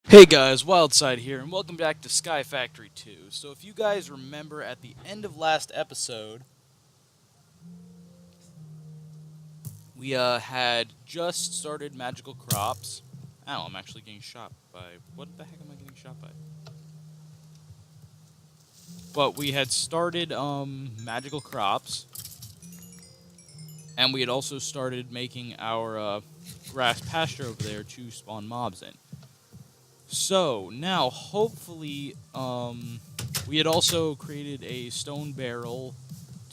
Hey guys, Wildside here, and welcome back to Sky Factory 2. So if you guys remember at the end of last episode, we had just started Magical Crops. Ow, I'm actually getting shot by... What the heck am I getting shot by? But we had started Magical Crops, and we had also started making our grass pasture over there to spawn mobs in. So, now, hopefully, we had also created a stone barrel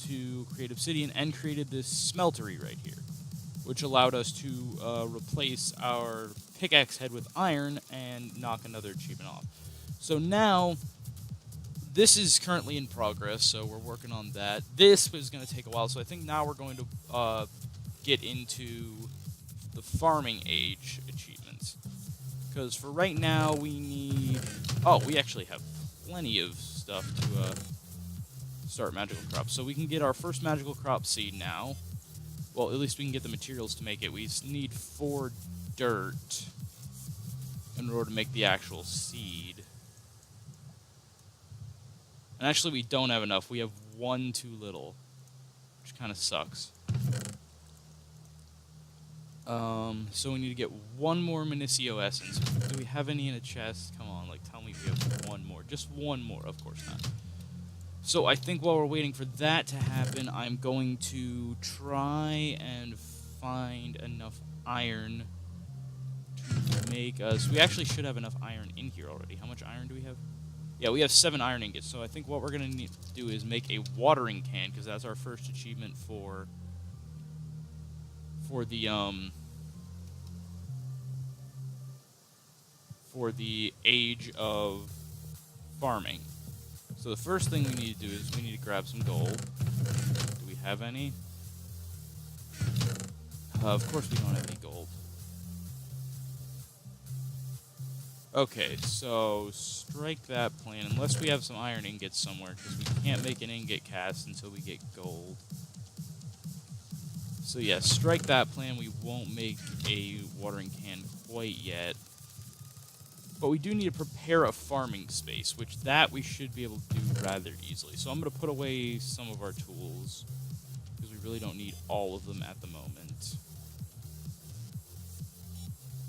to create obsidian and created this smeltery right here, which allowed us to replace our pickaxe head with iron and knock another achievement off. So now, this is currently in progress, so we're working on that. This is going to take a while, so I think now we're going to get into the farming age achievements. Because for right now, we need... Oh, we actually have plenty of stuff to start magical crops. So we can get our first magical crop seed now. Well, at least we can get the materials to make it. We need 4 dirt in order to make the actual seed. And actually, we don't have enough. We have 1 too little, which kind of sucks. So we need to get 1 more Minicio Essence. Do we have any in a chest? Come on, like, tell me if we have 1 more. Just 1 more. Of course not. So I think while we're waiting for that to happen, I'm going to try and find enough iron to make us... We actually should have enough iron in here already. How much iron do we have? Yeah, we have 7 iron ingots. So I think what we're going to need to do is make a watering can, because that's our first achievement for the age of farming. So the first thing we need to do is we need to grab some gold. Do we have any? Of course we don't have any gold. Okay, so strike that plan, unless we have some iron ingots somewhere, because we can't make an ingot cast until we get gold. So yeah, strike that plan. We won't make a watering can quite yet. But we do need to prepare a farming space, which that we should be able to do rather easily. So I'm going to put away some of our tools, because we really don't need all of them at the moment.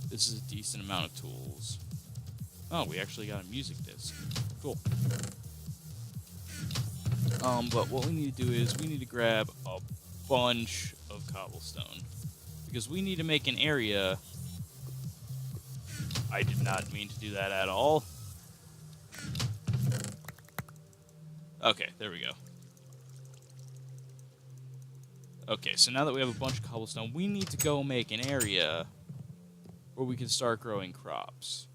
This is a decent amount of tools. Oh, we actually got a music disc. Cool. But what we need to do is we need to grab a bunch of cobblestone, because we need to make an area... I did not mean to do that at all. Okay, there we go. Okay, so now that we have a bunch of cobblestone, we need to go make an area where we can start growing crops.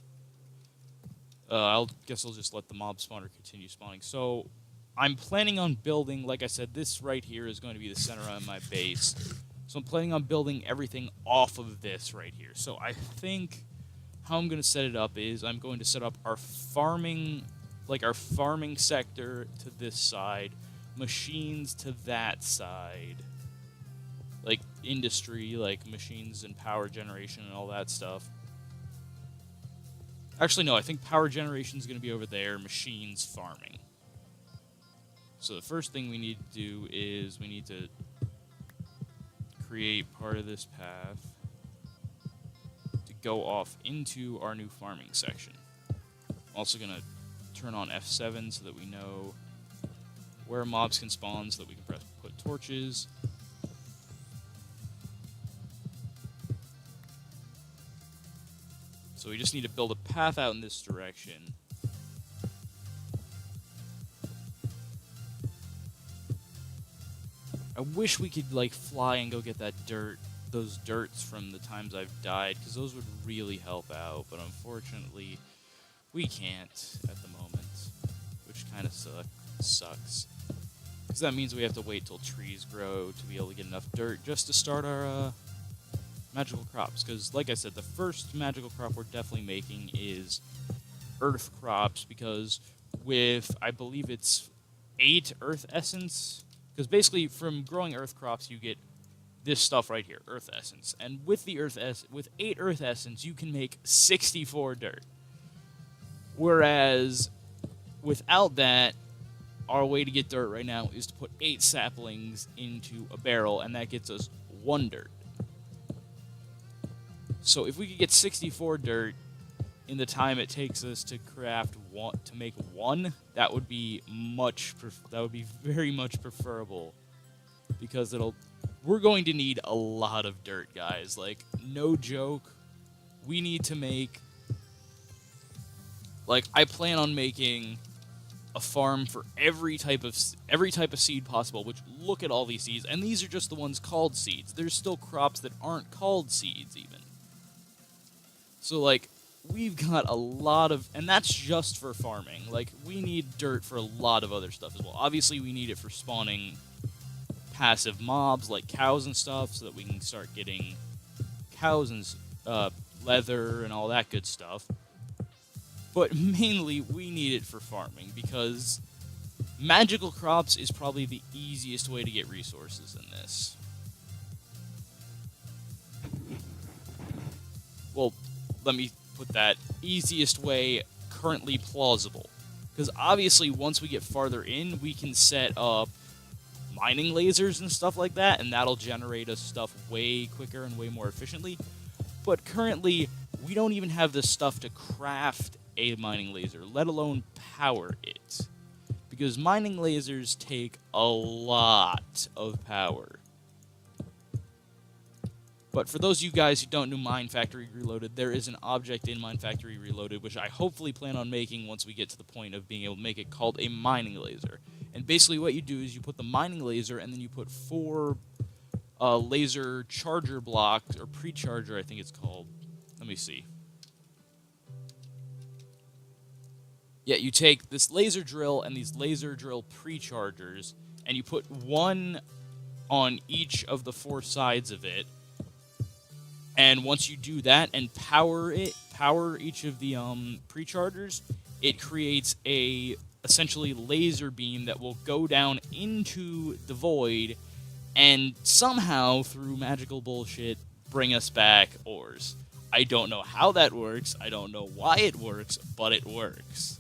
I guess I'll just let the mob spawner continue spawning. So, I'm planning on building, like I said, this right here is going to be the center of my base. So I'm planning on building everything off of this right here. So I think how I'm going to set it up is I'm going to set up our farming, like our farming sector to this side, machines to that side, like industry, like machines and power generation and all that stuff. Actually, no, I think power generation is going to be over there, machines, farming. So the first thing we need to do is we need to create part of this path to go off into our new farming section. I'm also going to turn on F7 so that we know where mobs can spawn, so that we can put torches. So we just need to build a path out in this direction. I wish we could, like, fly and go get that dirt, those dirts from the times I've died, because those would really help out, but unfortunately, we can't at the moment, which kind of sucks. Because that means we have to wait till trees grow to be able to get enough dirt just to start our magical crops. Because, like I said, the first magical crop we're definitely making is earth crops, because with, I believe it's 8 earth essence. Because basically, from growing earth crops, you get this stuff right here, earth essence. And with the with 8 earth essence, you can make 64 dirt. Whereas without that, our way to get dirt right now is to put 8 saplings into a barrel, and that gets us 1 dirt. So if we could get 64 dirt in the time it takes us to craft one, to make 1, that would be very much preferable, because we're going to need a lot of dirt, guys. Like, no joke. We need to make, like, I plan on making a farm for every type of seed possible, which, look at all these seeds, and these are just the ones called seeds. There's still crops that aren't called seeds even. So, like, we've got a lot of, and that's just for farming. Like, we need dirt for a lot of other stuff as well. Obviously, we need it for spawning passive mobs like cows and stuff, so that we can start getting cows and leather and all that good stuff. But mainly, we need it for farming, because magical crops is probably the easiest way to get resources in this. Well, let me put that, easiest way currently plausible. Because obviously, once we get farther in, we can set up mining lasers and stuff like that, and that'll generate us stuff way quicker and way more efficiently. But currently, we don't even have the stuff to craft a mining laser, let alone power it. Because mining lasers take a lot of power. But for those of you guys who don't know Mine Factory Reloaded, there is an object in Mine Factory Reloaded, which I hopefully plan on making once we get to the point of being able to make it, called a mining laser. And basically what you do is you put the mining laser, and then you put 4 laser charger blocks, or pre-charger I think it's called. Let me see. Yeah, you take this laser drill and these laser drill pre-chargers, and you put 1 on each of the 4 sides of it. And once you do that and power each of the pre-chargers, it creates a essentially laser beam that will go down into the void and somehow, through magical bullshit, bring us back ores. I don't know how that works, I don't know why it works, but it works.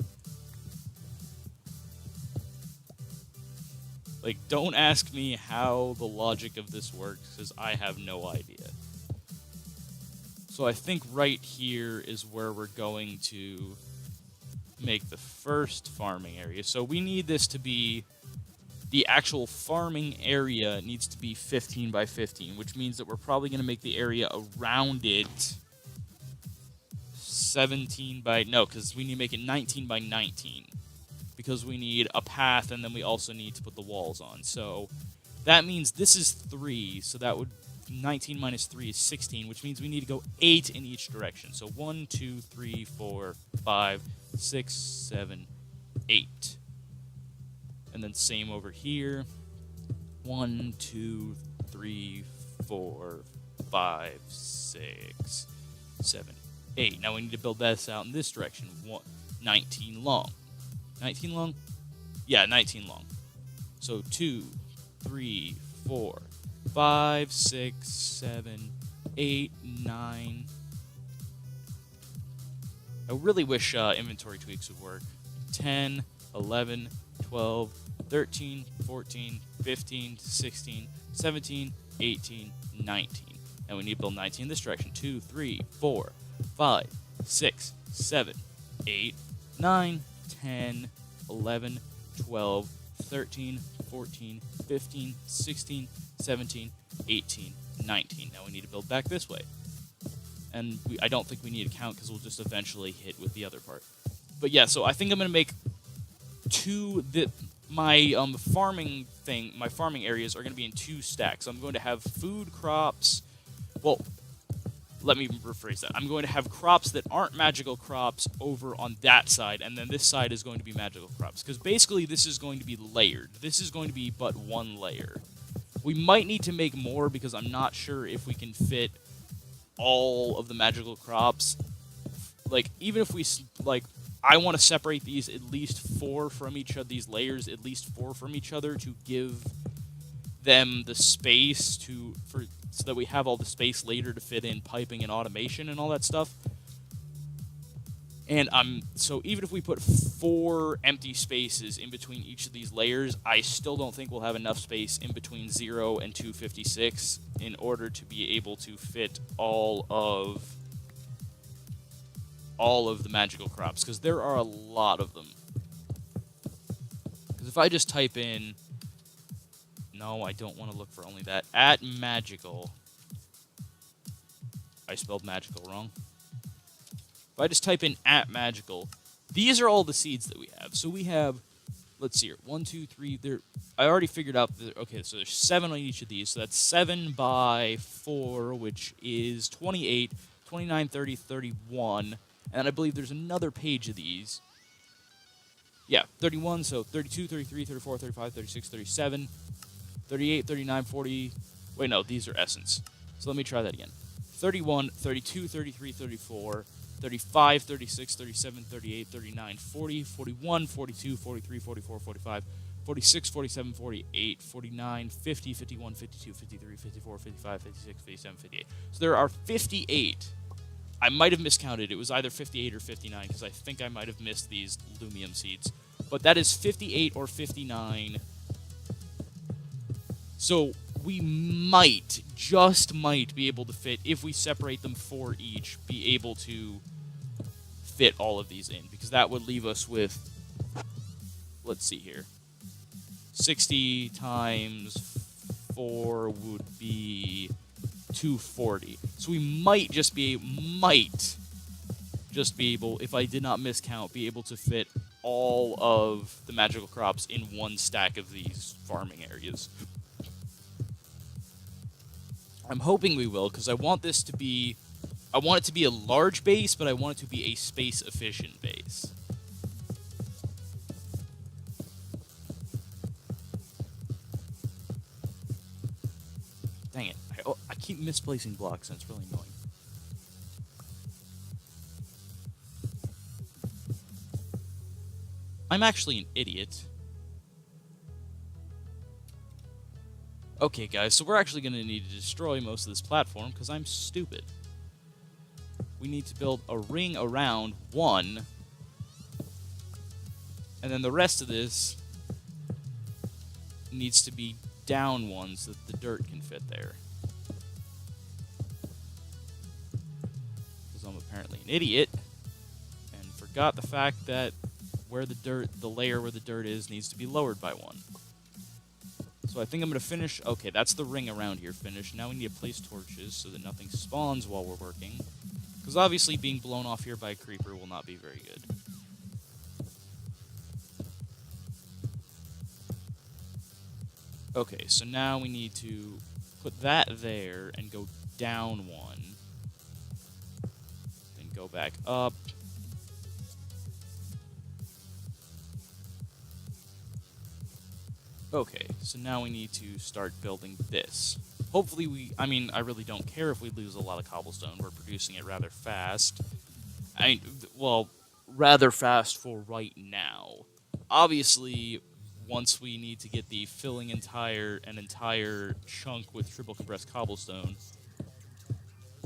Like, don't ask me how the logic of this works, because I have no idea. So I think right here is where we're going to make the first farming area. So we need this to be, the actual farming area needs to be 15 by 15, which means that we're probably going to make the area around it 17 by, no, because we need to make it 19 by 19. Because we need a path, and then we also need to put the walls on. So that means this is 3, so that would, 19 minus 3 is 16, which means we need to go 8 in each direction. So 1, 2, 3, 4, 5, 6, 7, 8. And then same over here. 1, 2, 3, 4, 5, 6, 7, 8. Now we need to build this out in this direction. 19 long. 19 long? Yeah, 19 long. So 2, 3, 4, 5, 6, 7, 8, 9. I really wish inventory tweaks would work. 10, 11, 12, 13, 14, 15, 16, 17, 18, 19. And we need to build 19 in this direction. 2, 3, 4, 5, 6, 7, 8, 9, 10, 11, 12, 13, 14, 15, 16, 17, 18, 19. Now we need to build back this way. And I don't think we need to count because we'll just eventually hit with the other part. But yeah, so I think I'm going to make my farming areas are going to be in 2 stacks. I'm going to have food crops. Well, let me rephrase that. I'm going to have crops that aren't magical crops over on that side, and then this side is going to be magical crops. Because basically this is going to be layered. This is going to be but 1 layer. We might need to make more because I'm not sure if we can fit all of the magical crops. Like, even if we, like, I want to separate these at least 4 from each of these layers, at least 4 from each other, to give them the space so that we have all the space later to fit in piping and automation and all that stuff. And so even if we put 4 empty spaces in between each of these layers, I still don't think we'll have enough space in between 0 and 256 in order to be able to fit all of the magical crops, because there are a lot of them. Because if I just type in, no, I don't want to look for only that, at magical, I spelled magical wrong. If I just type in at magical, these are all the seeds that we have. So we have, let's see here, 1, 2, 3, there, I already figured out, okay, so there's 7 on each of these, so that's 7 by 4, which is 28, 29, 30, 31, and I believe there's another page of these. Yeah, 31, so 32, 33, 34, 35, 36, 37, 38, 39, 40, wait, no, these are essence. So let me try that again. 31, 32, 33, 34, 35, 36, 37, 38, 39, 40, 41, 42, 43, 44, 45, 46, 47, 48, 49, 50, 51, 52, 53, 54, 55, 56, 57, 58. So there are 58. I might have miscounted. It was either 58 or 59 because I think I might have missed these Lumium seeds. But that is 58 or 59. So we might, just might, be able to fit, if we separate them 4 each, be able to fit all of these in. Because that would leave us with, let's see here, 60 times 4 would be 240. So we might just be able, if I did not miscount, be able to fit all of the magical crops in one stack of these farming areas. I'm hoping we will, because I want it to be a large base, but I want it to be a space-efficient base. Dang it. I keep misplacing blocks, and it's really annoying. I'm actually an idiot. Okay, guys, so we're actually going to need to destroy most of this platform, because I'm stupid. We need to build a ring around 1, and then the rest of this needs to be down 1 so that the dirt can fit there. Because I'm apparently an idiot, and forgot the fact that the layer where the dirt is needs to be lowered by 1. So I think I'm going to finish. Okay, that's the ring around here finished. Now we need to place torches so that nothing spawns while we're working. Because obviously being blown off here by a creeper will not be very good. Okay, so now we need to put that there and go down 1. Then go back up. Okay, so now we need to start building this. Hopefully I really don't care if we lose a lot of cobblestone. We're producing it rather fast. Rather fast for right now. Obviously, once we need to get the filling an entire chunk with triple compressed cobblestone,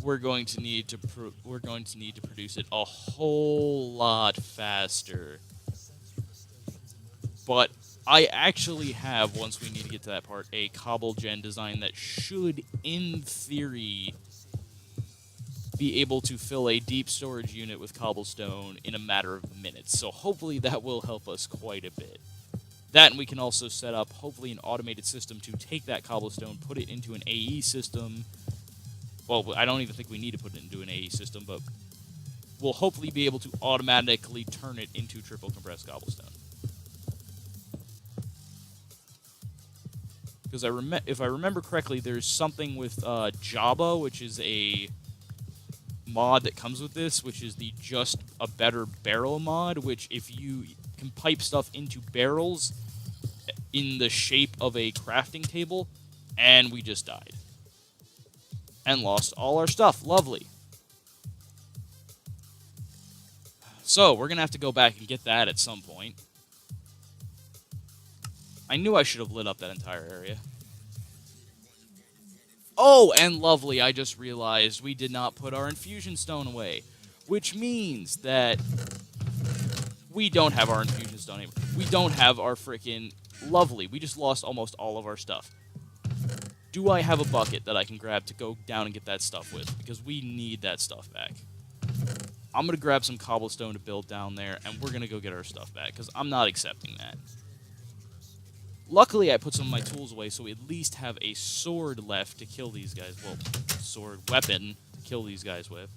we're going to need to produce it a whole lot faster. But I actually have, once we need to get to that part, a cobble gen design that should, in theory, be able to fill a deep storage unit with cobblestone in a matter of minutes. So hopefully that will help us quite a bit. That, and we can also set up, hopefully, an automated system to take that cobblestone, put it into an AE system. Well, I don't even think we need to put it into an AE system, but we'll hopefully be able to automatically turn it into triple compressed cobblestone. Because if I remember correctly, there's something with Jabba, which is a mod that comes with this, which is the Just a Better Barrel mod, which if you can pipe stuff into barrels in the shape of a crafting table, and we just died. And lost all our stuff. Lovely. So, we're going to have to go back and get that at some point. I knew I should have lit up that entire area. Oh, and lovely, I just realized we did not put our infusion stone away. which means that we don't have our infusion stone anymore. We don't have our freaking lovely. We just lost almost all of our stuff. Do I have a bucket that I can grab to go down and get that stuff with? Because we need that stuff back. I'm going to grab some cobblestone to build down there, and we're going to go get our stuff back, because I'm not accepting that. Luckily, I put some of my tools away, so we at least have a sword left to kill these guys. Well, sword weapon to kill these guys with.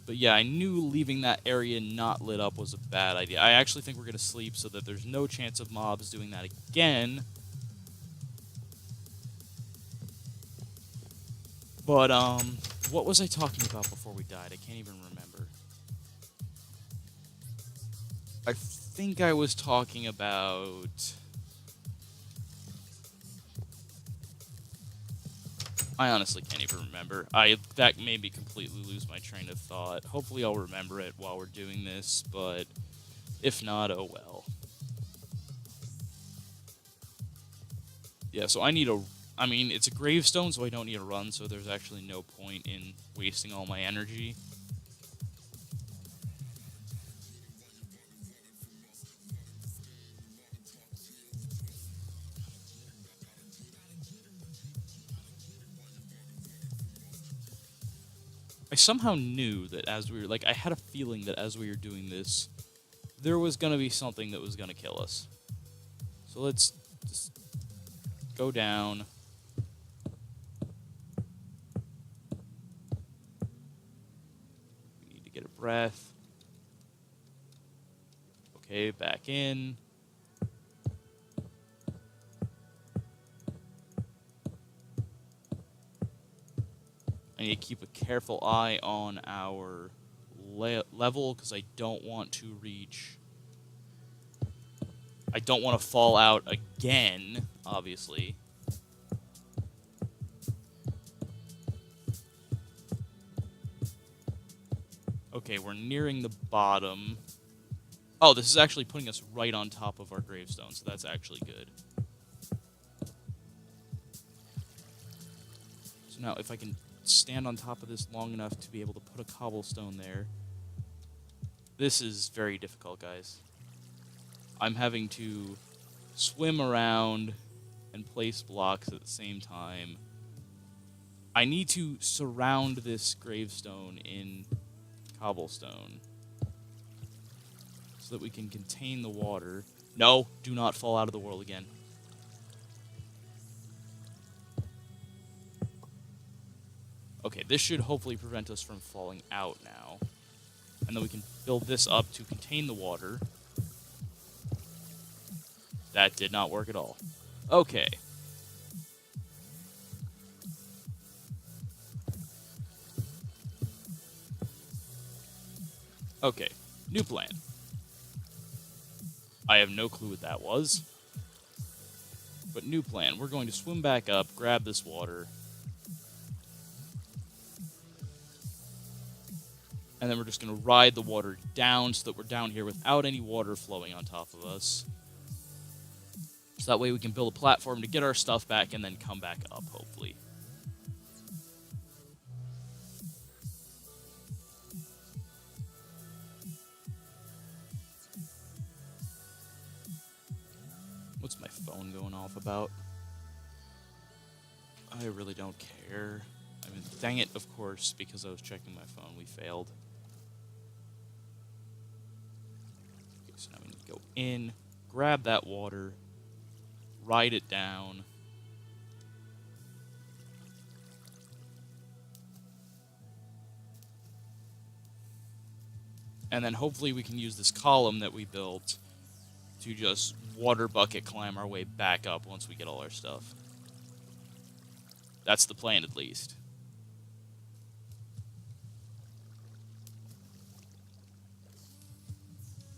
But yeah, I knew leaving that area not lit up was a bad idea. I actually think we're going to sleep so that there's no chance of mobs doing that again. But, what was I talking about before we died? I can't even remember. I think I was talking about... I honestly can't even remember. That made me completely lose my train of thought. Hopefully I'll remember it while we're doing this, but if not, oh well. Yeah, so I mean, it's a gravestone, so I don't need a run, so there's actually no point in wasting all my energy. I somehow knew that as we were, like, I had a feeling that as we were doing this, there was going to be something that was going to kill us. So let's just go down. We need to get a breath. Okay, back in. I need to keep a careful eye on our level, because I don't want to reach... I don't want to fall out again, obviously. Okay, we're nearing the bottom. Oh, this is actually putting us right on top of our gravestone, so that's actually good. So now, if I can stand on top of this long enough to be able to put a cobblestone there. This is very difficult, guys. I'm having to swim around and place blocks at the same time. I need to surround this gravestone in cobblestone so that we can contain the water. No, do not fall out of the world again. Okay, this should hopefully prevent us from falling out now. And then we can build this up to contain the water. That did not work at all. Okay. Okay, new plan. I have no clue what that was. But new plan. We're going to swim back up, grab this water. And then we're just going to ride the water down so that we're down here without any water flowing on top of us. So that way we can build a platform to get our stuff back and then come back up, hopefully. What's my phone going off about? I really don't care. I mean, dang it, of course, because I was checking my phone, we failed. Okay, so now we need to go in, grab that water, ride it down. And then hopefully we can use this column that we built to just water bucket climb our way back up once we get all our stuff. That's the plan, at least.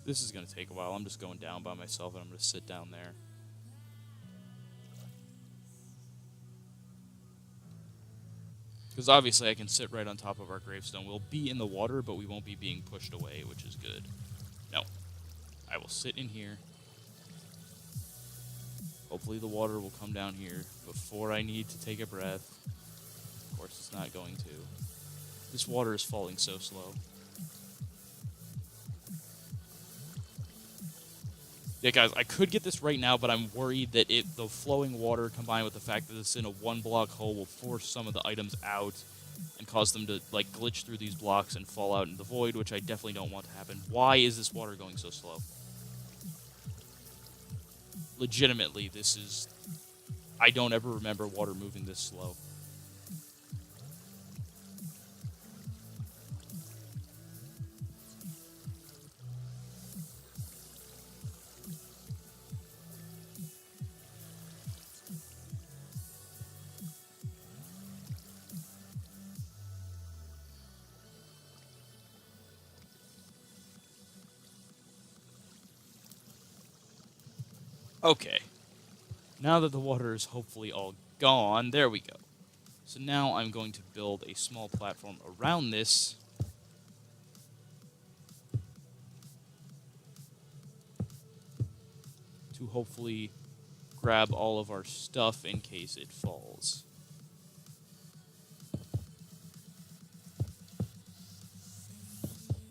This is going to take a while. I'm just going down by myself, and I'm going to sit down there. Because obviously I can sit right on top of our gravestone. We'll be in the water, but we won't be being pushed away, which is good. No. I will sit in here. Hopefully the water will come down here before I need to take a breath. of course, it's not going to. This water is falling so slow. Yeah, guys, I could get this right now, but I'm worried that the flowing water combined with the fact that it's in a one-block hole will force some of the items out and cause them to, like, glitch through these blocks and fall out in the void, which I definitely don't want to happen. Why is this water going so slow? Legitimately, this is... I don't ever remember water moving this slow. Okay. Now that the water is hopefully all gone, there we go. So now I'm going to build a small platform around this. To hopefully grab all of our stuff in case it falls.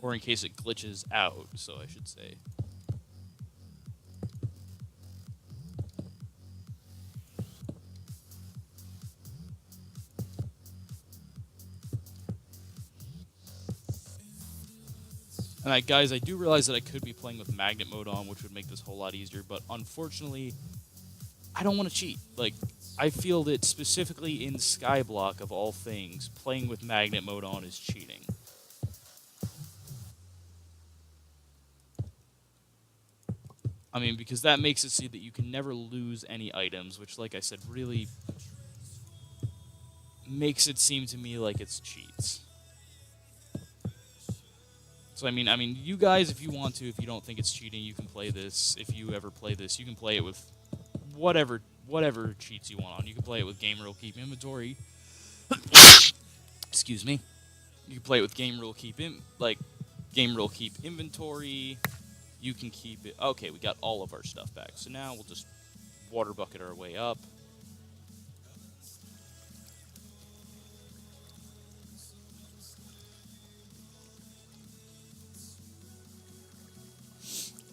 Or in case it glitches out, so I should say. And guys, I do realize that I could be playing with magnet mode on, which would make this a whole lot easier, but unfortunately, I don't want to cheat. Like, I feel that specifically in Skyblock, of all things, playing with magnet mode on is cheating. I mean, because that makes it so that you can never lose any items, which, like I said, really makes it seem to me like it's cheats. So, I mean, you guys, if you want to, if you don't think it's cheating, you can play this. If you ever play this, you can play it with whatever cheats you want on. You can play it with game rule keep inventory. Excuse me. You can play it with game rule keep inventory. You can keep it. Okay, we got all of our stuff back. So now we'll just water bucket our way up.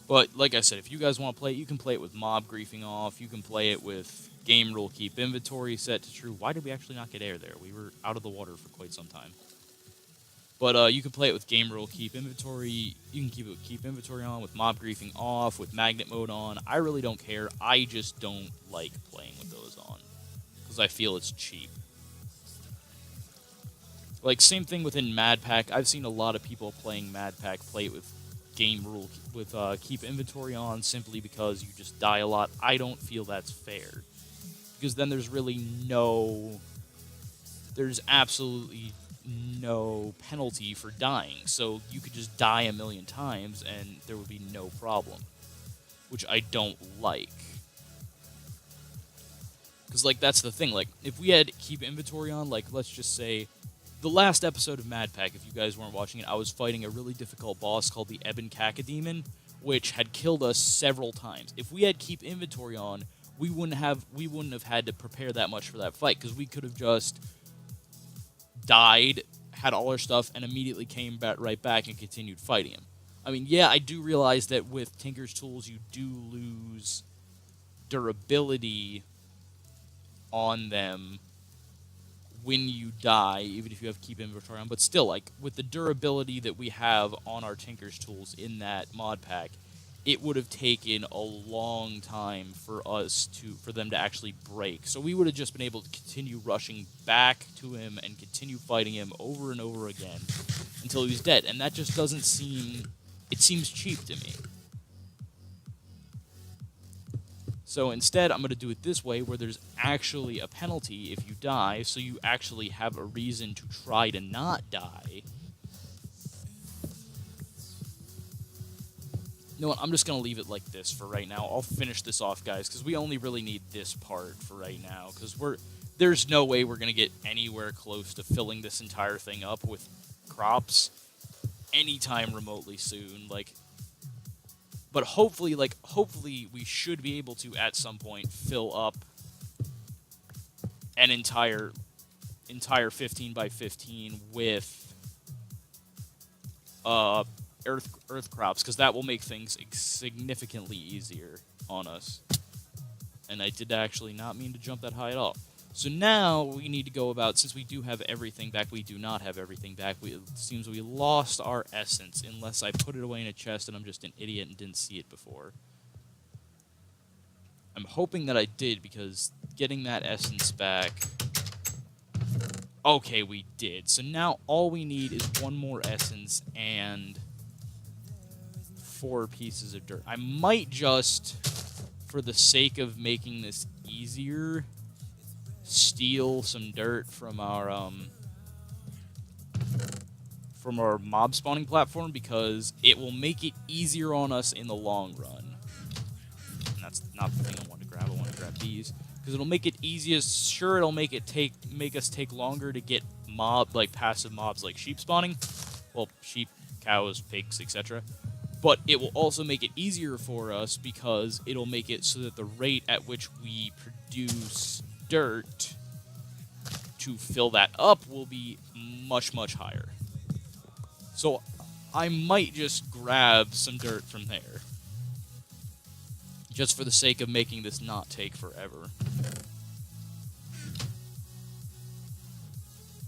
But, like I said, if you guys want to play it, you can play it with mob griefing off. You can play it with game rule keep inventory set to true. Why did we actually not get air there? We were out of the water for quite some time. But you can play it with game rule keep inventory. You can keep inventory on with mob griefing off, with magnet mode on. I really don't care. I just don't like playing with those on because I feel it's cheap. Like, same thing within Mad Pack. I've seen a lot of people playing Mad Pack play it with game rule with keep inventory on simply because you just die a lot. I don't feel that's fair because then there's absolutely no penalty for dying. So you could just die a million times and there would be no problem, which I don't like. Because, like, that's the thing. Like, if we had keep inventory on, like, let's just say the last episode of Mad Pack, if you guys weren't watching it, I was fighting a really difficult boss called the Ebon Cacodemon, which had killed us several times. If we had keep inventory on, we wouldn't have had to prepare that much for that fight, because we could have just died, had all our stuff, and immediately came right back and continued fighting him. I mean, yeah, I do realize that with Tinker's Tools, you do lose durability on them when you die, even if you have keep inventory on. But still, like, with the durability that we have on our Tinker's Tools in that mod pack, it would have taken a long time for them to actually break. So we would have just been able to continue rushing back to him and continue fighting him over and over again until he was dead. And that just doesn't seem... It seems cheap to me. So instead, I'm going to do it this way, where there's actually a penalty if you die, so you actually have a reason to try to not die. You know what, I'm just going to leave it like this for right now. I'll finish this off, guys, because we only really need this part for right now, because there's no way we're going to get anywhere close to filling this entire thing up with crops anytime remotely soon. But hopefully we should be able to, at some point, fill up an entire entire 15 by 15 with earth crops, because that will make things significantly easier on us. And I did actually not mean to jump that high at all. So now we need to go about, since we do have everything back, we do not have everything back. It seems we lost our essence, unless I put it away in a chest and I'm just an idiot and didn't see it before. I'm hoping that I did, because getting that essence back... Okay, we did. So now all we need is one more essence and 4 pieces of dirt. I might just, for the sake of making this easier, steal some dirt from our mob spawning platform, because it will make it easier on us in the long run. And that's not the thing I want to grab. I want to grab these, because it'll make it easiest. Sure, it'll make us take longer to get passive mobs like sheep spawning. Well, sheep, cows, pigs, etc. But it will also make it easier for us, because it'll make it so that the rate at which we produce dirt to fill that up will be much, much higher. So I might just grab some dirt from there, just for the sake of making this not take forever.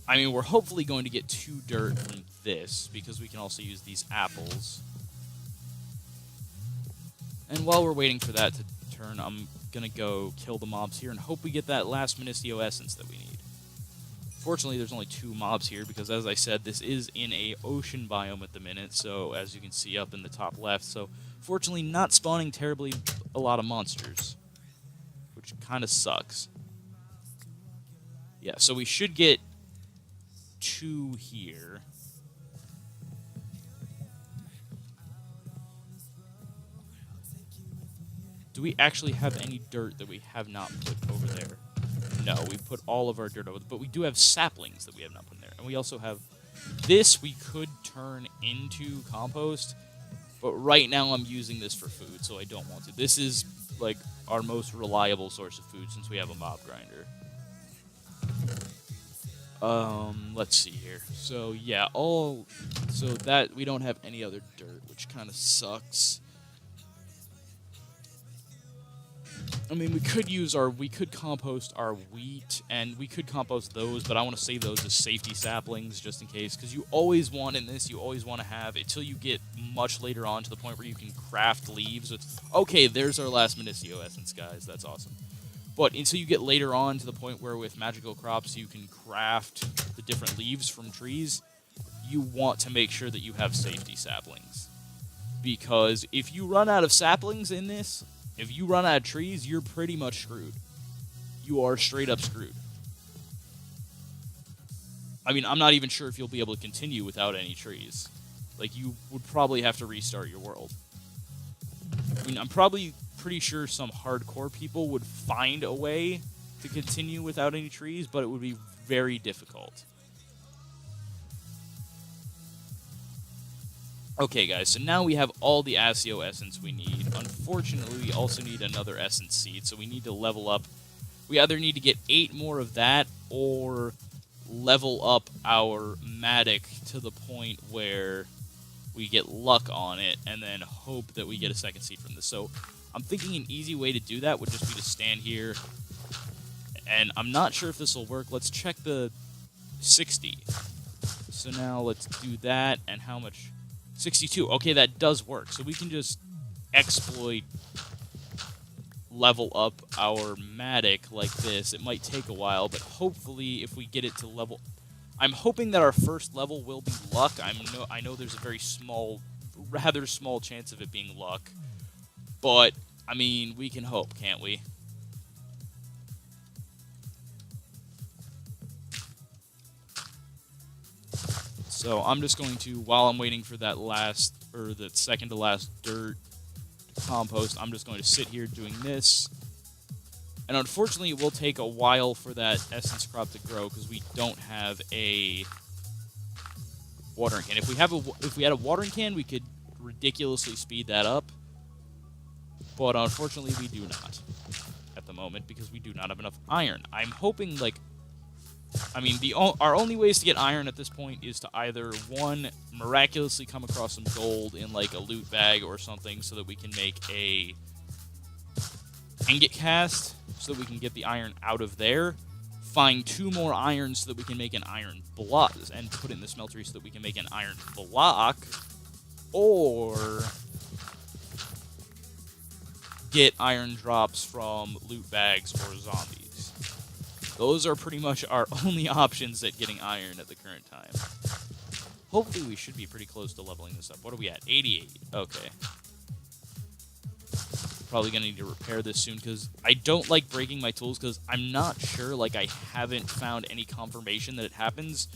I mean, we're hopefully going to get 2 dirt from this, because we can also use these apples. And while we're waiting for that to turn, I'm going to go kill the mobs here and hope we get that last Minicio essence that we need. Fortunately, there's only 2 mobs here, because as I said, this is in a ocean biome at the minute, so as you can see up in the top left, so fortunately not spawning terribly a lot of monsters, which kind of sucks. Yeah, so we should get 2 here. Do we actually have any dirt that we have not put over there? No, we put all of our dirt over, but we do have saplings that we have not put in there. And we also have this we could turn into compost, but right now I'm using this for food, so I don't want to. This is like our most reliable source of food since we have a mob grinder. Let's see here. So yeah, so that we don't have any other dirt, which kind of sucks. I mean, we could compost our wheat, and we could compost those, but I want to save those as safety saplings just in case, because you always want to have, until you get much later on to the point where you can craft leaves with... Okay, there's our last Minicio essence, guys. That's awesome. But until you get later on to the point where with magical crops you can craft the different leaves from trees, you want to make sure that you have safety saplings. Because if you run out of saplings in this... If you run out of trees, you're pretty much screwed. You are straight up screwed. I mean, I'm not even sure if you'll be able to continue without any trees. Like, you would probably have to restart your world. I mean, I'm probably pretty sure some hardcore people would find a way to continue without any trees, but it would be very difficult. Okay, guys, so now we have all the Asio essence we need. Unfortunately, we also need another essence seed, so we need to level up. We either need to get 8 more of that, or level up our Matic to the point where we get luck on it, and then hope that we get a second seed from this. So I'm thinking an easy way to do that would just be to stand here, and I'm not sure if this will work. Let's check the 60. So now let's do that, and how much... 62. Okay, that does work. So we can just exploit level up our Matic like this. It might take a while, but hopefully if we get it to level... I'm hoping that our first level will be luck. I know there's a very rather small chance of it being luck. But, I mean, we can hope, can't we? So I'm just going to, while I'm waiting for that second to last dirt compost, I'm just going to sit here doing this. And unfortunately, it will take a while for that essence crop to grow because we don't have a watering can. If we had a watering can, we could ridiculously speed that up. But unfortunately, we do not at the moment because we do not have enough iron. I'm hoping, like, I mean, our only ways to get iron at this point is to either, one, miraculously come across some gold in, like, a loot bag or something so that we can make a ingot cast so that we can get the iron out of there, find 2 more iron so that we can make an iron block, and put it in the smeltery so that we can make an iron block, or get iron drops from loot bags or zombies. Those are pretty much our only options at getting iron at the current time. Hopefully we should be pretty close to leveling this up. What are we at? 88. Okay. Probably going to need to repair this soon, because I don't like breaking my tools, because I'm not sure, like, I haven't found any confirmation that it happens,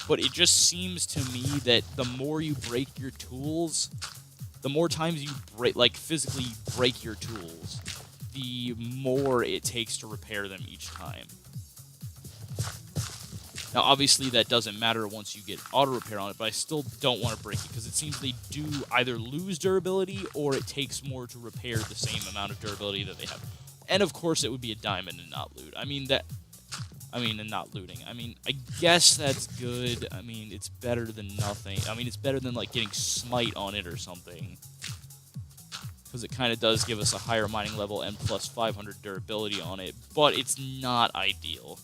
but it just seems to me that the more you break your tools, the more times you physically break your tools, the more it takes to repair them each time. Now, obviously, that doesn't matter once you get auto-repair on it, but I still don't want to break it, because it seems they do either lose durability, or it takes more to repair the same amount of durability that they have. And, of course, it would be a diamond and not loot. And not looting. I mean, I guess that's good. I mean, it's better than nothing. I mean, it's better than, like, getting smite on it or something, because it kind of does give us a higher mining level and plus 500 durability on it, but it's not ideal.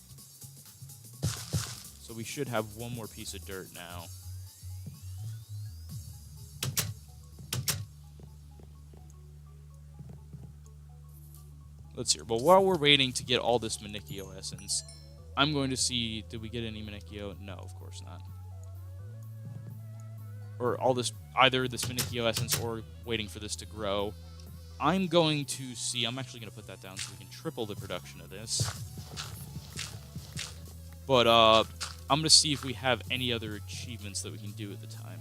So we should have one more piece of dirt now. Let's see. But while we're waiting to get all this Manicchio essence, I'm going to see, did we get any Manicchio? No, of course not. Or all this, either this Manicchio essence or waiting for this to grow. I'm going to see, I'm actually going to put that down so we can triple the production of this. But, I'm going to see if we have any other achievements that we can do at the time.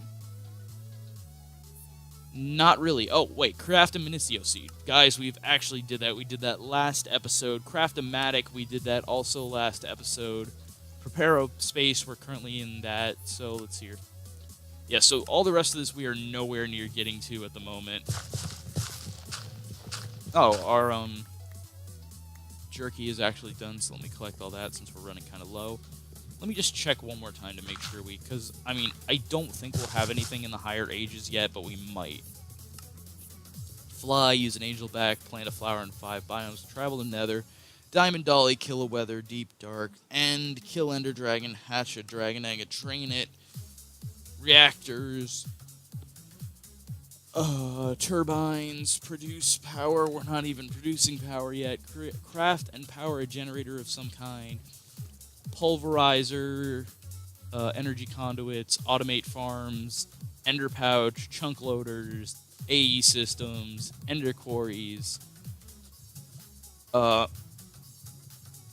Not really. Oh, wait. Craft a Minicio Seed. Guys, we've actually did that. We did that last episode. Craft a Matic. We did that also last episode. Prepare a Space. We're currently in that. So, let's see here. Yeah, so all the rest of this we are nowhere near getting to at the moment. Oh, our, jerky is actually done, so let me collect all that since we're running kind of low. Let me just check one more time to make sure because, I mean, I don't think we'll have anything in the higher ages yet, but we might. Fly, use an angel back, plant a flower in 5 biomes, travel to Nether, Diamond Dolly, kill a Weather, Deep Dark, End, kill Ender Dragon, hatch a Dragon Egg, train it, reactors, turbines, produce power, we're not even producing power yet, craft and power a generator of some kind, pulverizer, energy conduits, automate farms, ender pouch, chunk loaders, AE systems, ender quarries,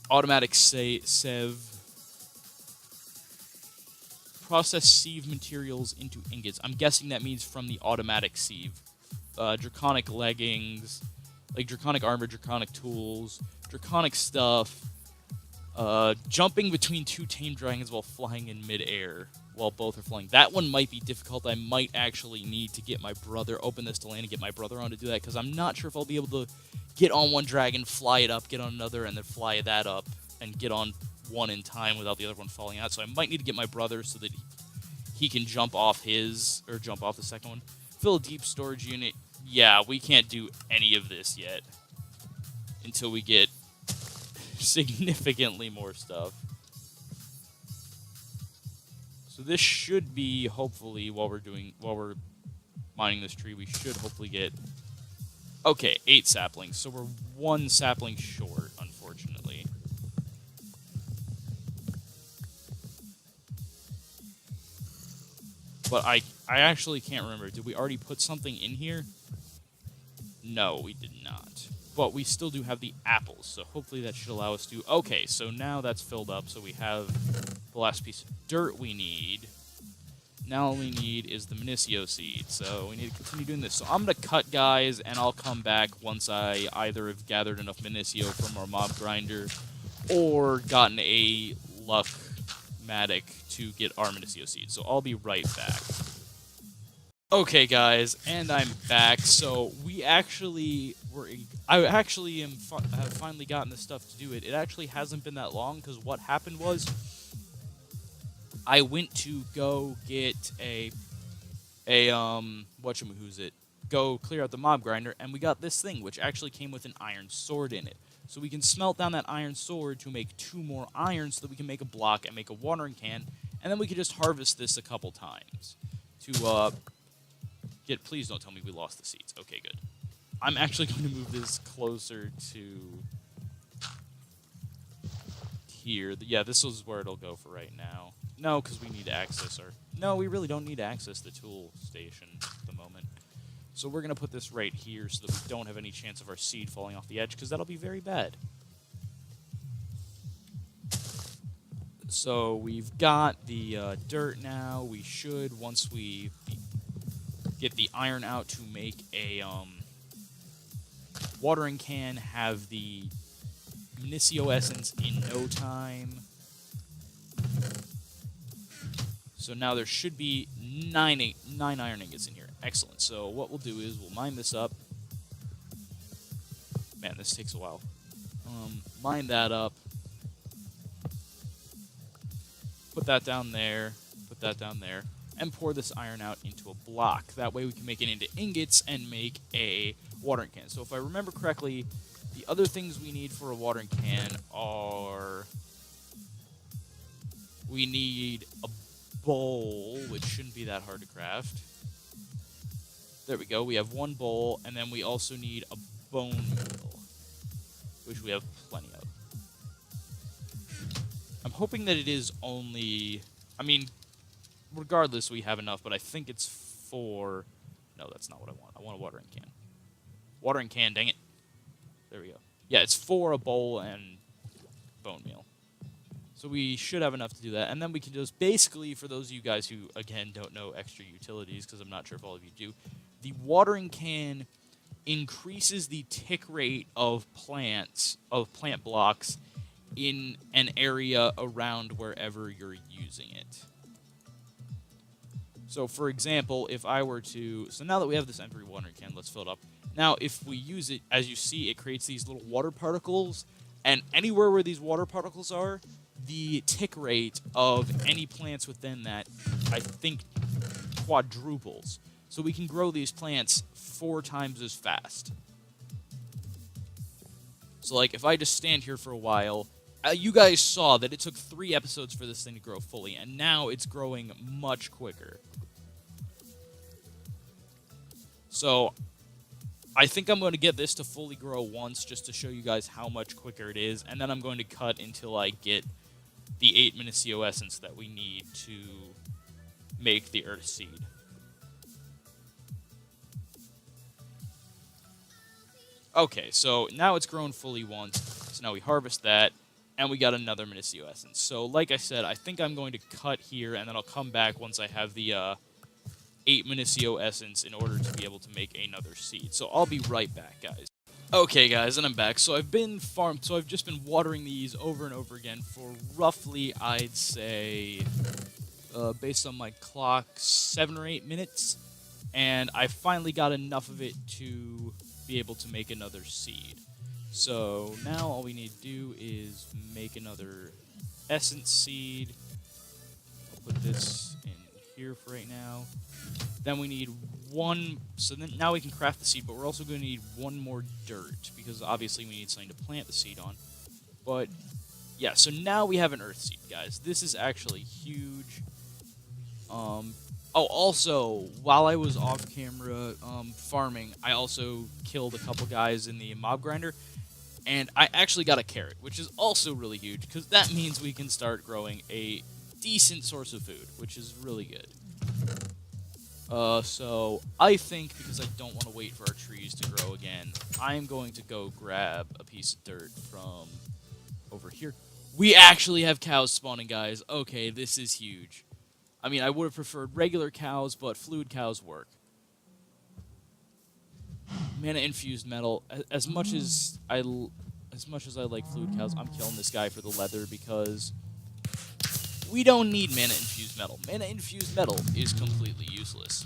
automatic sieve, process sieve materials into ingots. I'm guessing that means from the automatic sieve. Draconic leggings, like draconic armor, draconic tools, draconic stuff, jumping between 2 tame dragons while flying in midair, while both are flying. That one might be difficult. I might actually need to get my brother, open this to land and get my brother on to do that, because I'm not sure if I'll be able to get on one dragon, fly it up, get on another, and then fly that up, and get on one in time without the other one falling out. So I might need to get my brother so that he can jump off his, or jump off the second one. Fill a deep storage unit. Yeah, we can't do any of this yet until we get significantly more stuff. So this should be, hopefully, while we're mining this tree, we should hopefully get, okay, 8 saplings. So we're 1 sapling short, unfortunately. But I actually can't remember. Did we already put something in here? No, we did not. But we still do have the apples, so hopefully that should allow us to... Okay, so now that's filled up, so we have the last piece of dirt we need. Now all we need is the Minicio seed, so we need to continue doing this. So I'm going to cut, guys, and I'll come back once I either have gathered enough Minicio from our mob grinder or gotten a luck matic to get our Minicio seed. So I'll be right back. Okay, guys, and I'm back. So we actually were... I actually have finally gotten this stuff to do it. It actually hasn't been that long, because what happened was I went to go get a whatchamahoo's it, go clear out the mob grinder, and we got this thing, which actually came with an iron sword in it. So we can smelt down that iron sword to make 2 more iron so that we can make a block and make a watering can, and then we can just harvest this a couple times to get. Please don't tell me we lost the seeds. Okay, good. I'm actually going to move this closer to here. Yeah, this is where it'll go for right now. No, because we need to access our... No, we really don't need to access the tool station at the moment. So we're going to put this right here so that we don't have any chance of our seed falling off the edge, because that'll be very bad. So we've got the dirt now. We should, once we get the iron out to make a watering can, have the Minicio Essence in no time. So now there should be 9 iron ingots in here. Excellent. So what we'll do is we'll mine this up. Man, this takes a while. Mine that up. Put that down there. Put that down there. And pour this iron out into a block. That way we can make it into ingots and make a watering can. So if I remember correctly, the other things we need for a watering can are... We need a bowl, which shouldn't be that hard to craft. There we go. We have 1 bowl, and then we also need a bone meal, which we have plenty of. I'm hoping that it is only... I mean, regardless, we have enough, but I think it's 4... No, that's not what I want. I want a watering can. Watering can, dang it. There we go. Yeah, it's 4 a bowl and bone meal. So we should have enough to do that. And then we can just basically, for those of you guys who, again, don't know extra utilities, because I'm not sure if all of you do, the watering can increases the tick rate of plant blocks in an area around wherever you're using it. So, for example, if I were to... So now that we have this empty watering can, let's fill it up. Now, if we use it, as you see, it creates these little water particles, and anywhere where these water particles are, the tick rate of any plants within that, I think, quadruples. So we can grow these plants 4 times as fast. So, like, if I just stand here for a while, you guys saw that it took 3 episodes for this thing to grow fully, and now it's growing much quicker. So, I think I'm going to get this to fully grow once, just to show you guys how much quicker it is, and then I'm going to cut until I get the 8 Minicio Essence that we need to make the Earth Seed. Okay, so now it's grown fully once, so now we harvest that, and we got another Minicio Essence. So, like I said, I think I'm going to cut here, and then I'll come back once I have the 8 Minicio Essence in order to be able to make another seed. So I'll be right back, guys. Okay, guys, and I'm back. So I've just been watering these over and over again for roughly, I'd say, based on my clock, 7 or 8 minutes. And I finally got enough of it to be able to make another seed. So now all we need to do is make another essence seed. I'll put this in here for right now. Then we need 1, so then now we can craft the seed, but we're also going to need 1 more dirt, because obviously we need something to plant the seed on. But, yeah, so now we have an earth seed, guys. This is actually huge. Oh, also, while I was off camera farming, I also killed a couple guys in the mob grinder, and I actually got a carrot, which is also really huge, because that means we can start growing a decent source of food, which is really good. So I think, because I don't want to wait for our trees to grow again, I'm going to go grab a piece of dirt from over here. We actually have cows spawning, guys. Okay, this is huge. I mean, I would have preferred regular cows, but fluid cows work. Mana infused metal. As much as I like fluid cows, I'm killing this guy for the leather because we don't need mana infused metal. Mana infused metal is completely useless.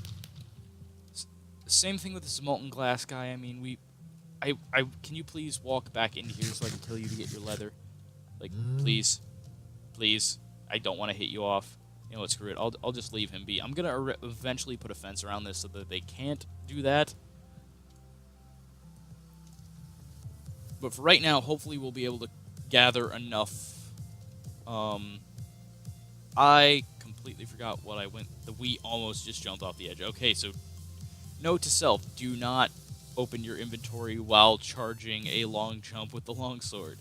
Same thing with this molten glass guy. I mean, can you please walk back into here so I can kill you to get your leather? Like, please. Please. I don't want to hit you off. You know what, screw it. I'll just leave him be. I'm going to eventually put a fence around this so that they can't do that. But for right now, hopefully we'll be able to gather enough. I completely forgot what I went. The wheat almost just jumped off the edge. Okay, so note to self, do not open your inventory while charging a long jump with the longsword.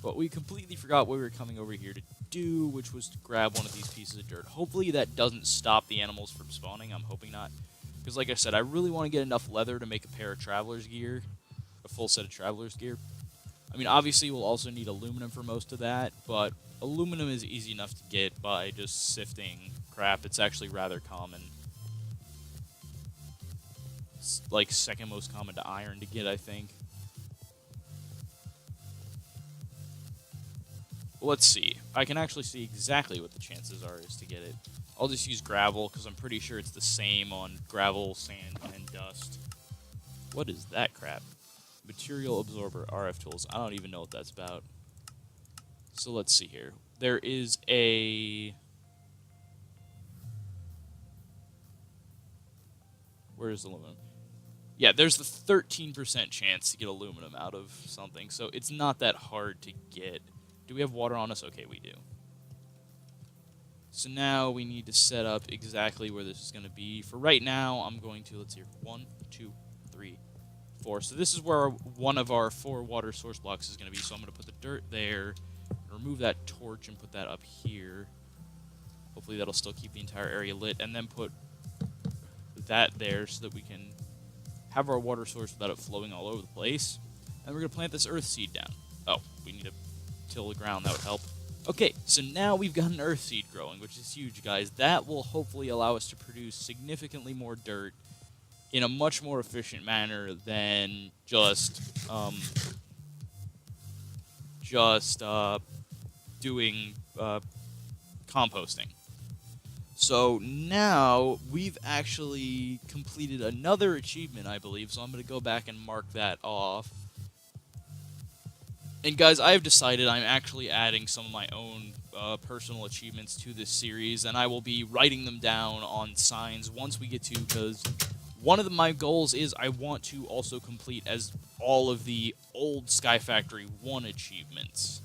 But we completely forgot what we were coming over here to do, which was to grab one of these pieces of dirt. Hopefully that doesn't stop the animals from spawning. I'm hoping not. Because like I said, I really want to get enough leather to make a pair of traveler's gear. A full set of traveler's gear. I mean, obviously we'll also need aluminum for most of that, but aluminum is easy enough to get by just sifting crap. It's actually rather common. It's like second most common to iron to get, I think. Let's see. I can actually see exactly what the chances are is to get it. I'll just use gravel, because I'm pretty sure it's the same on gravel, sand, and dust. What is that crap? Material absorber, RF tools. I don't even know what that's about. So let's see here. There is a... Where's aluminum? Yeah, there's the 13% chance to get aluminum out of something, so it's not that hard to get. Do we have water on us? Okay, we do. So now we need to set up exactly where this is going to be. For right now, I'm going to, let's see here, 1, 2, 3, 4. So this is where one of our 4 water source blocks is going to be. So I'm going to put the dirt there, remove that torch and put that up here. Hopefully that'll still keep the entire area lit. And then put that there so that we can have our water source without it flowing all over the place. And we're going to plant this earth seed down. Oh, we need to till the ground. That would help. Okay, so now we've got an earth seed growing, which is huge, guys. That will hopefully allow us to produce significantly more dirt in a much more efficient manner than just doing composting. So now we've actually completed another achievement, I believe, so I'm going to go back and mark that off. And guys, I have decided I'm actually adding some of my own personal achievements to this series, and I will be writing them down on signs once we get to, because one of my goals is I want to also complete as all of the old Sky Factory 1 achievements.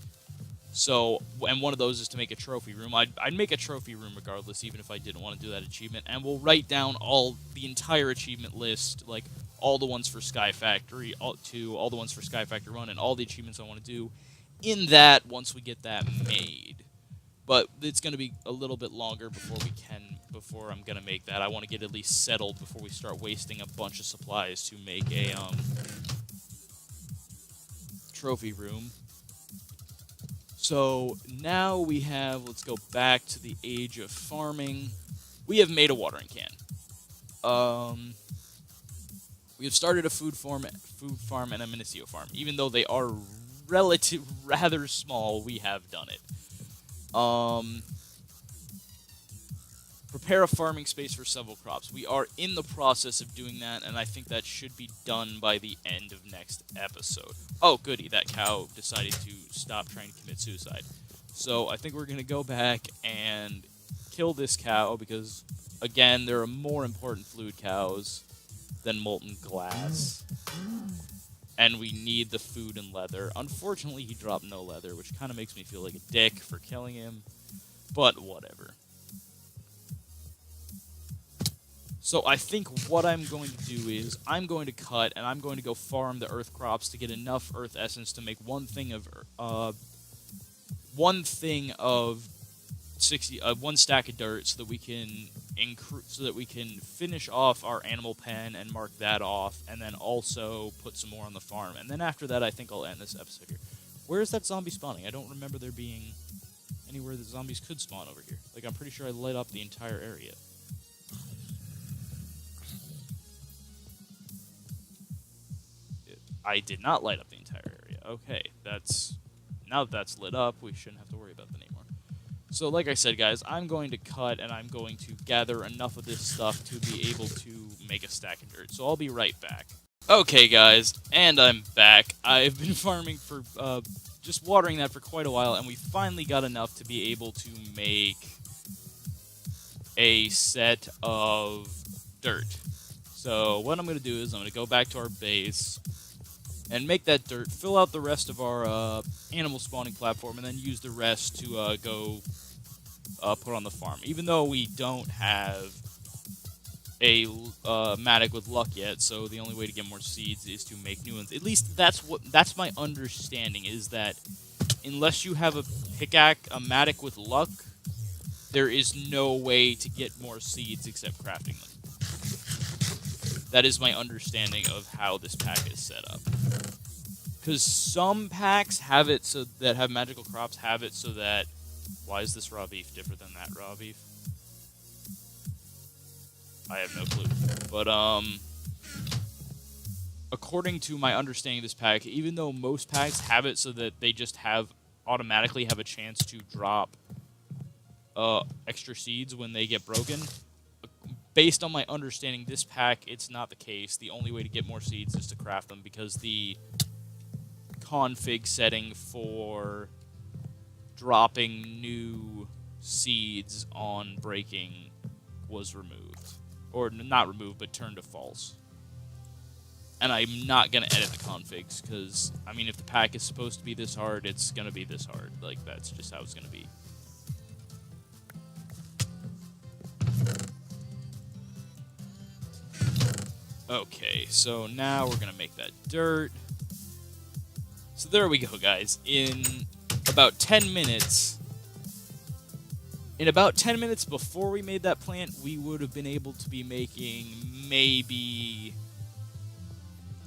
So, and one of those is to make a trophy room. I'd make a trophy room regardless, even if I didn't want to do that achievement, and we'll write down the entire achievement list, like all the ones for Sky Factory 2, all the ones for Sky Factory 1, and all the achievements I want to do in that once we get that made. But it's going to be a little bit longer before I'm going to make that. I want to get at least settled before we start wasting a bunch of supplies to make a trophy room. So now we have, let's go back to the age of farming. We have made a watering can. We have started a food farm and a Minicio farm. Even though they are rather small, we have done it. Prepare a farming space for several crops. We are in the process of doing that, and I think that should be done by the end of next episode. Oh, goody, that cow decided to stop trying to commit suicide. So I think we're going to go back and kill this cow because, again, there are more important fluid cows than molten glass. And we need the food and leather. Unfortunately, he dropped no leather, which kind of makes me feel like a dick for killing him. But whatever. So I think what I'm going to do is I'm going to cut and I'm going to go farm the earth crops to get enough earth essence to make one thing of 1 stack of dirt so that we can finish off our animal pen and mark that off, and then also put some more on the farm. And then after that, I think I'll end this episode here. Where is that zombie spawning? I don't remember there being anywhere that zombies could spawn over here. Like, I'm pretty sure I lit up the entire area. I did not light up the entire area. Okay, now that that's lit up, we shouldn't have to worry about that anymore. So like I said, guys, I'm going to cut and I'm going to gather enough of this stuff to be able to make a stack of dirt. So I'll be right back. Okay, guys, and I'm back. I've been farming for, just watering that for quite a while, and we finally got enough to be able to make a set of dirt. So what I'm going to do is I'm going to go back to our base and make that dirt, fill out the rest of our animal spawning platform, and then use the rest to go put on the farm. Even though we don't have a Matic with luck yet, so the only way to get more seeds is to make new ones. At least that's my understanding, is that unless you have a pickaxe, a Matic with luck, there is no way to get more seeds except crafting them. That is my understanding of how this pack is set up. Because some packs have it so that have magical crops have it so that... Why is this raw beef different than that raw beef? I have no clue. But, according to my understanding of this pack, even though most packs have it so that they just automatically have a chance to drop extra seeds when they get broken, based on my understanding, this pack, it's not the case. The only way to get more seeds is to craft them, because the config setting for dropping new seeds on breaking was removed. Or not removed, but turned to false. And I'm not going to edit the configs, because, I mean, if the pack is supposed to be this hard, it's going to be this hard. Like, that's just how it's going to be. Okay, so now we're going to make that dirt. So there we go, guys. In about 10 minutes... In about 10 minutes before we made that plant, we would have been able to be making maybe,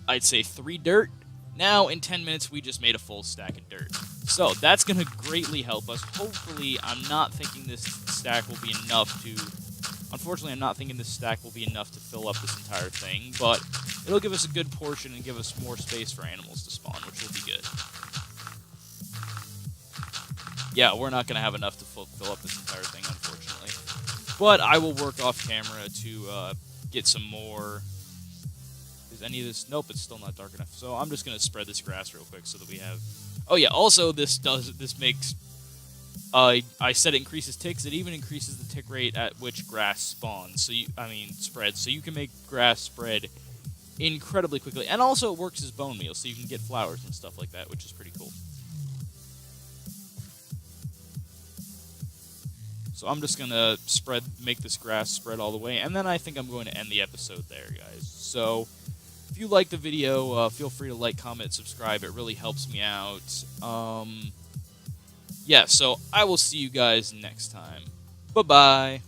I'd say 3 dirt. Now, in 10 minutes, we just made a full stack of dirt. So, that's going to greatly help us. Hopefully, I'm not thinking this stack will be enough to... Unfortunately, I'm not thinking this stack will be enough to fill up this entire thing, but it'll give us a good portion and give us more space for animals to spawn, which will be good. Yeah, we're not going to have enough to fill up this entire thing, unfortunately. But I will work off camera to get some more. Is any of this... Nope, it's still not dark enough. So I'm just going to spread this grass real quick so that we have... Oh yeah, also this makes... I said it increases ticks. It even increases the tick rate at which grass spawns. So spreads. So you can make grass spread incredibly quickly. And also it works as bone meal, so you can get flowers and stuff like that, which is pretty cool. So I'm just going to make this grass spread all the way, and then I think I'm going to end the episode there, guys. So if you like the video, feel free to like, comment, subscribe. It really helps me out. Yeah, so I will see you guys next time. Bye-bye.